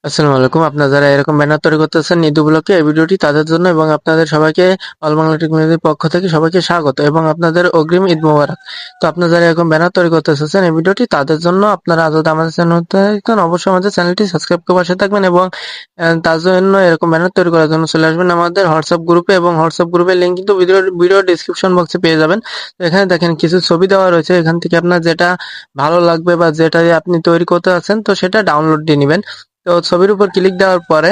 আসসালামু আলাইকুম। আপনারা যারা এরকম ব্যানার তৈরি করতেছেন ঈদ উপলক্ষে এই ভিডিওটি তাদের জন্য এবং আপনাদের সবাইকে অল বাংলা টেকনোলজির পক্ষ থেকে সবাইকে স্বাগত এবং আপনাদের অগ্রিম ঈদ মোবারক। তো আপনারা যারা এরকম ব্যানার তৈরি করতে এসেছেন এই ভিডিওটি তাদের জন্য। আপনারা যদি আমাদের চ্যানেল থাকেন অবশ্যই আমাদের চ্যানেলটি সাবস্ক্রাইব করে পাশে থাকবেন এবং তার জন্য এরকম ব্যানার তৈরি করার জন্য চলে আসবেন আমাদের হোয়াটসঅ্যাপ গ্রুপে এবং হোয়াটসঅ্যাপ গ্রুপের লিঙ্ক কিন্তু ভিডিও ডিসক্রিপশন বক্সে পেয়ে যাবেন। তো এখানে দেখেন কিছু ছবি দেওয়া রয়েছে, এখান থেকে আপনার যেটা ভালো লাগবে বা যেটা আপনি তৈরি করতে যাচ্ছেন তো সেটা ডাউনলোড দিয়ে নেবেন। তো ছবির উপর ক্লিক দেওয়ার পরে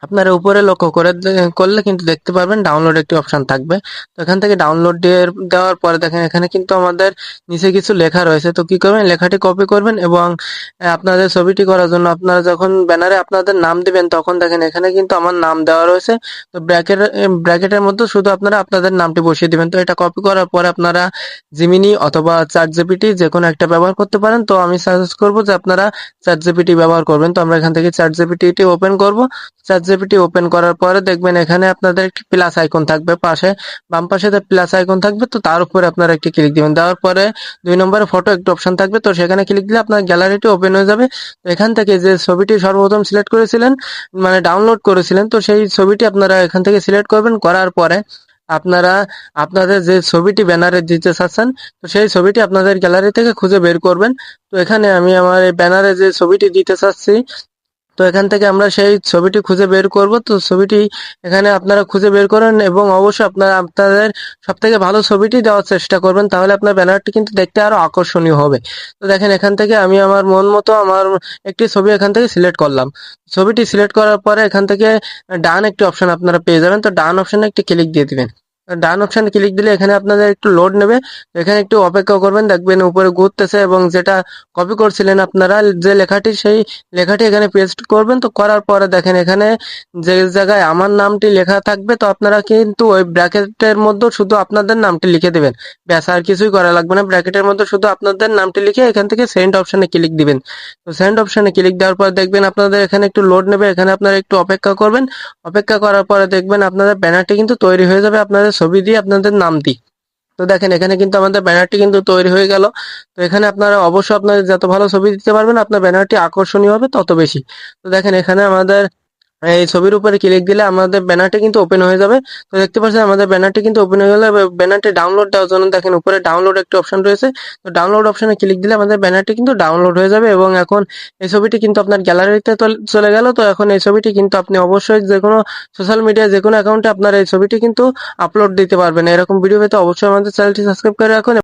আপনারা উপরে লক্ষ্য করে করলে কিন্তু দেখতে পারবেন ডাউনলোড একটি অপশন থাকবে। তো এখান থেকে ডাউনলোড দিয়ে দেওয়ার পরে দেখেন এখানে কিন্তু আমাদের নিচে কিছু লেখা রয়েছে। তো কি করবেন, লেখাটি কপি করবেন এবং আপনাদের ছবিটি করার জন্য আপনারা যখন ব্যানারে আপনাদের নাম দিবেন তখন দেখেন এখানে কিন্তু আমার নাম দেওয়া রয়েছে। তো ব্র্যাকেটের মধ্যে শুধু আপনারা আপনাদের নামটি বসিয়ে দিবেন। তো এটা কপি করার পরে আপনারা জিমিনি অথবা চ্যাট জিপিটি যে কোনো একটা ব্যবহার করতে পারেন। তো আমি সাজেস্ট করবো যে আপনারা চ্যাট জিপিটি ব্যবহার করবেন। তো আমরা এখান থেকে চ্যাট জিপিটি ওপেন করব। চ্যাটজিপিটি ওপেন করার পরে দেখবেন এখানে আপনাদের একটি প্লাস আইকন থাকবে পাশে, বাম পাশে প্লাস আইকন থাকবে। তো তার উপরে আপনারা একটি ক্লিক দিবেন। দেওয়ার পরে 2 নম্বরে ফটো একটা অপশন থাকবে। তো সেখানে ক্লিক দিলে আপনার গ্যালারিটি ওপেন হয়ে যাবে। তো এখান থেকে যে ছবিটি সর্বপ্রথম সিলেক্ট করেছিলেন মানে ডাউনলোড করেছিলেন তো সেই ছবিটি আপনারা এখান থেকে সিলেক্ট করবেন। করার পরে আপনারা আপনাদের যে ছবিটি ব্যানারে দিতে চাচ্ছেন তো সেই ছবিটি আপনাদের গ্যালারি থেকে খুঁজে বের করবেন। তো এখানে আমি আমার এই ব্যানারে যে ছবিটি দিতে চাচ্ছি তো এখান থেকে আমরা সেই ছবিটি খুঁজে বের করব। তো ছবিটি এখানে আপনারা খুঁজে বের করেন এবং অবশ্যই আপনারা আপনাদের সবথেকে ভালো ছবিটি দেওয়ার চেষ্টা করবেন, তাহলে আপনার ব্যানারটি কিন্তু দেখতে আরো আকর্ষণীয় হবে। তো দেখেন এখান থেকে আমি আমার মন মতো আমার একটি ছবি এখান থেকে সিলেক্ট করলাম। ছবিটি সিলেক্ট করার পরে এখান থেকে ডান একটি অপশন আপনারা পেয়ে যাবেন। তো ডান অপশনে একটি ক্লিক দিয়ে দিবেন। ডান অপশনে ক্লিক দিলে এখানে আপনাদের একটু লোড নেবে। এখানে একটু অপেক্ষা করবেন, দেখবেন উপরে ঘুরতেছে এবং যেটা কপি করছিলেন আপনারা যে লেখাটি সেই লেখাটি এখানে পেস্ট করবেন। তো করার পরে দেখেন এখানে যে জায়গায় আমার নামটি লেখা থাকবে তো আপনারা কিন্তু ওই ব্র্যাকেটের মধ্যে শুধু আপনাদের নামটি লিখে দিবেন। ব্যাস আর কিছুই করা লাগবে না। ব্র্যাকেটের মধ্যে শুধু আপনাদের নামটি লিখে এখান থেকে সেন্ড অপশনে ক্লিক দিবেন। তো সেন্ড অপশনে ক্লিক দেওয়ার পর দেখবেন আপনাদের এখানে একটু লোড নেবে। এখানে আপনারা একটু অপেক্ষা করবেন। অপেক্ষা করার পরে দেখবেন আপনাদের ব্যানারটি কিন্তু তৈরি হয়ে যাবে আপনাদের ছবি দিয়ে আপনাদের নাম দিয়ে। তো দেখেন এখানে কিন্তু আমাদের ব্যানারটি কিন্তু তৈরি হয়ে গেল। তো এখানে আপনারা অবশ্যই আপনাদের যত ভালো ছবি দিতে পারবেন আপনার ব্যানারটি আকর্ষণীয় হবে তত বেশি। তো দেখেন এখানে আমাদের এই ছবির উপরে ক্লিক দিলে আমাদের ব্যানারটি কিন্তু ওপেন হয়ে যাবে। তো দেখতে পাচ্ছেন আমাদের ব্যানারটি কিন্তু ওপেন হয়ে গেল। ব্যানারটি ডাউনলোড দেওয়ার জন্য দেখেন উপরে ডাউনলোড একটি অপশন রয়েছে। তো ডাউনলোড অপশনে ক্লিক দিলে আমাদের ব্যানারটি কিন্তু ডাউনলোড হয়ে যাবে এবং এখন এই ছবিটি কিন্তু আপনার গ্যালারিতে চলে গেল। তো এখন এই ছবিটি কিন্তু আপনি অবশ্যই যে কোনো সোশ্যাল মিডিয়া যে কোনো অ্যাকাউন্টে আপনার এই ছবিটি কিন্তু আপলোড দিতে পারবেন। এরকম ভিডিও পেতে অবশ্যই আমাদের চ্যানেলটি সাবস্ক্রাইব করে রাখুন।